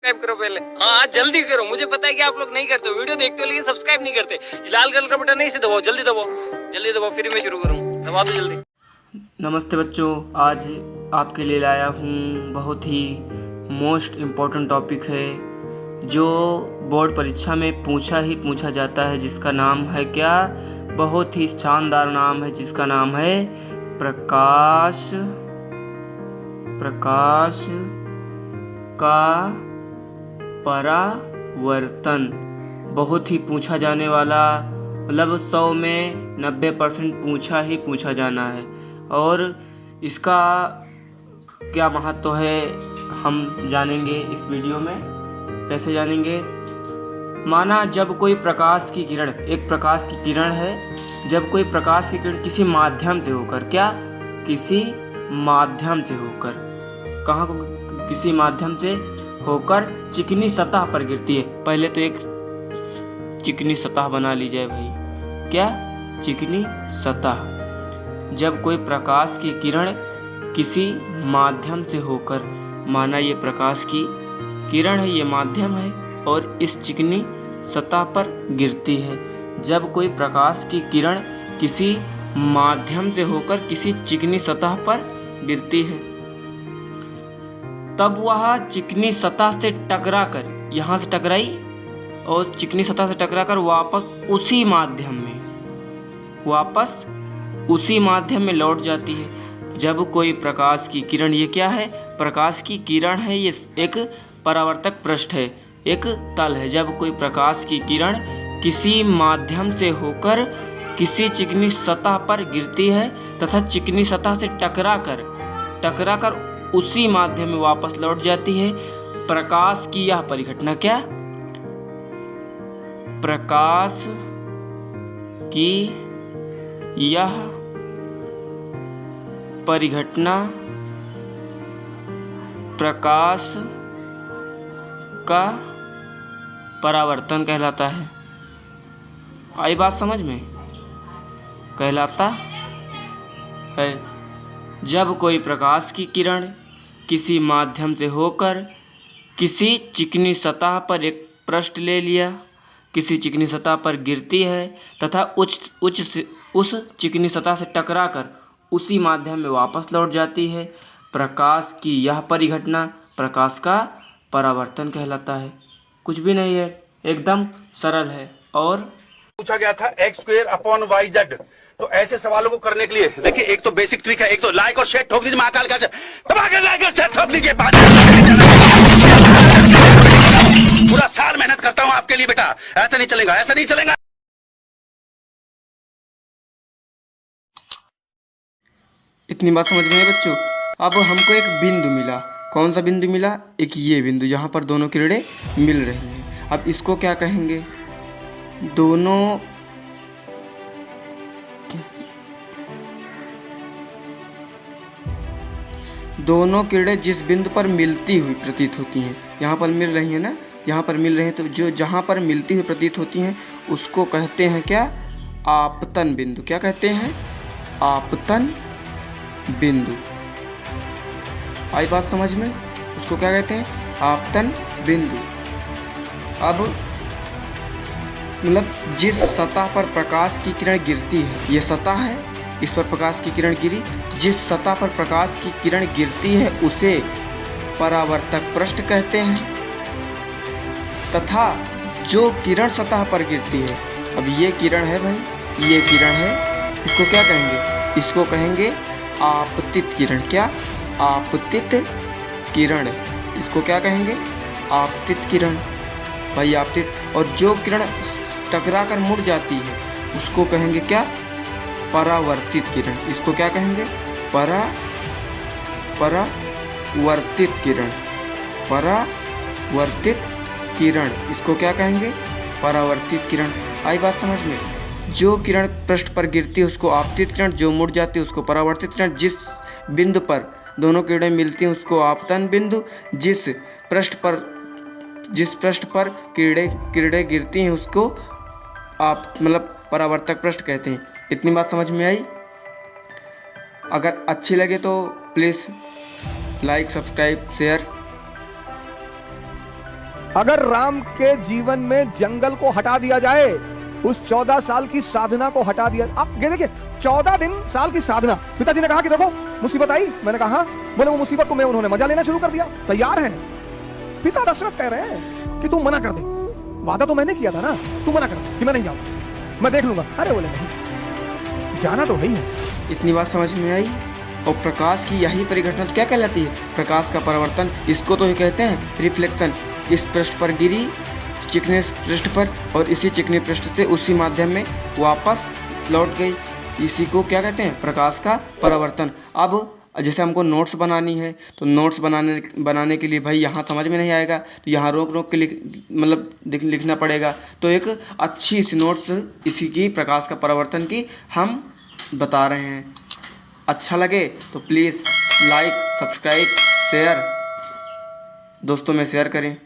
Subscribe करो पहले। हाँ जल्दी करो, मुझे पता है कि आप लोग नहीं करते हो, वीडियो देखते हो लेकिन सब्सक्राइब नहीं करते। लाल कलर का बटन नहीं से दबाओ, जल्दी दबाओ, जल्दी दबाओ, फिर मैं शुरू करूँ। दबा दो जल्दी। नमस्ते बच्चों, आज आपके लिए लाया हूँ बहुत ही मोस्ट इम्पोर्टेंट टॉपिक है जो बोर्ड परीक्षा में पूछा जाता है, जिसका नाम है क्या, बहुत ही शानदार नाम है जिसका नाम है प्रकाश का परावर्तन। बहुत ही पूछा जाने वाला, मतलब 100 में 90% पूछा जाना है। और इसका क्या महत्व है हम जानेंगे इस वीडियो में। कैसे जानेंगे? माना जब कोई प्रकाश की किरण, एक प्रकाश की किरण है, जब कोई प्रकाश की किरण किसी माध्यम से होकर, किसी माध्यम से होकर, कहाँ को, किसी माध्यम से होकर चिकनी सतह पर गिरती है। पहले तो एक चिकनी सतह बना ली जाए भाई, क्या चिकनी सतह। जब कोई प्रकाश की किरण किसी माध्यम से होकर, माना ये प्रकाश की किरण है, ये माध्यम है और इस चिकनी सतह पर गिरती है। जब कोई प्रकाश की किरण किसी माध्यम से होकर किसी चिकनी सतह पर गिरती है, तब वह चिकनी सतह से टकराकर, यहाँ से टकराई और चिकनी सतह से टकराकर वापस उसी माध्यम में लौट जाती है। जब कोई प्रकाश की किरण, ये क्या है, प्रकाश की किरण है, ये एक परावर्तक पृष्ठ है, एक तल है। जब कोई प्रकाश की किरण किसी माध्यम से होकर किसी चिकनी सतह पर गिरती है तथा चिकनी सतह से टकराकर उसी माध्यम में वापस लौट जाती है, प्रकाश की यह परिघटना, क्या प्रकाश की यह परिघटना प्रकाश का परावर्तन कहलाता है। आई बात समझ में? कहलाता है। जब कोई प्रकाश की किरण किसी माध्यम से होकर किसी चिकनी सतह पर एक पृष्ठ ले लिया, किसी चिकनी सतह पर गिरती है तथा उस चिकनी सतह से टकराकर उसी माध्यम में वापस लौट जाती है, प्रकाश की यह परिघटना प्रकाश का परावर्तन कहलाता है। कुछ भी नहीं है, एकदम सरल है। और पूछा गया था x²/y(z). तो ऐसे सवालों को करने के लिए देखिए, एक तो बेसिक ट्रिक है, एक तो लाइक और शेयर ठोक दीजिए, महाकाल का दबा के लाइक और शेयर ठोक दीजिए। पूरा साल मेहनत करता हूं आपके लिए बेटा, ऐसा नहीं चलेगा, ऐसा नहीं चलेगा। इतनी बात समझ में है बच्चों। अब हमको एक बिंदु मिला, कौन सा बिंदु मिला, एक ये बिंदु जहाँ पर दोनों किरणें मिल रही हैं। अब इसको क्या कहेंगे, दोनों किरणें जिस बिंदु पर मिलती हुई प्रतीत होती हैं, यहाँ पर मिल रही हैं ना, यहाँ पर मिल रहे हैं, तो जो जहाँ पर मिलती हुई प्रतीत होती हैं उसको कहते हैं क्या, आपतन बिंदु। क्या कहते हैं, आपतन बिंदु। आई बात समझ में? उसको क्या कहते हैं, आपतन बिंदु। अब मतलब जिस सतह पर प्रकाश की किरण गिरती है, ये सतह है, इस पर प्रकाश की किरण गिरी, जिस सतह पर प्रकाश की किरण गिरती है उसे परावर्तक पृष्ठ कहते हैं। तथा जो किरण सतह पर गिरती है, अब ये किरण है भाई, ये किरण है, इसको क्या कहेंगे, इसको कहेंगे आपतित किरण। क्या, आपतित किरण। इसको क्या कहेंगे, आपतित किरण भाई, आपतित। और जो किरण टकराकर मुड़ जाती है उसको कहेंगे क्या, परावर्तित किरण। इसको क्या कहेंगे, परावर्तित किरण। परावर्तित किरण, इसको क्या कहेंगे, परावर्तित किरण। आई बात समझ में? जो किरण पृष्ठ पर गिरती है उसको आपतित किरण, जो मुड़ जाती है उसको परावर्तित किरण, जिस बिंदु पर दोनों किरणें मिलती हैं उसको आपतन बिंदु, जिस पृष्ठ पर किरणें गिरती हैं उसको आप मतलब परावर्तक पृष्ठ कहते हैं। इतनी बात समझ में आई? अगर अच्छी लगे तो प्लीज़ लाइक, सब्सक्राइब, शेयर अगर राम के जीवन में जंगल को हटा दिया जाए, उस 14 साल की साधना को हटा दिया, आप ये देखिए 14 दिन साल की साधना। पिताजी ने कहा कि देखो मुसीबत आई, मैंने कहा हाँ, बोले वो मुसीबत को मैं उन्होंने मजा लेना शुरू कर दिया, तैयार है। पिता दशरथ कह रहे हैं कि तू मना कर दे, वादा तो मैंने किया था ना, तू मना कर दे कि मैं नहीं जाऊंगा, मैं देख लूंगा। अरे बोले नहीं, जाना तो नहीं है। इतनी बात समझ में आई। और प्रकाश की यही परिघटना तो क्या कहलाती है? प्रकाश का परिवर्तन। इसको तो ही कहते हैं रिफ्लेक्शन। इस पृष्ठ पर गिरी, चिकने पृष्ठ पर, और इसी चिकने पृष्ठ से उसी माध्यम में वापस लौट गई। इसी को क्या कहते हैं? प्रकाश का परिवर्तन। अब जैसे हमको नोट्स बनानी है, तो नोट्स बनाने के लिए भाई यहाँ समझ में नहीं आएगा, तो यहाँ रोक के लिखना पड़ेगा। तो एक अच्छी सी नोट्स इसी की प्रकाश का परिवर्तन की हम बता रहे हैं। अच्छा लगे तो प्लीज़ लाइक, सब्सक्राइब, शेयर दोस्तों में शेयर करें।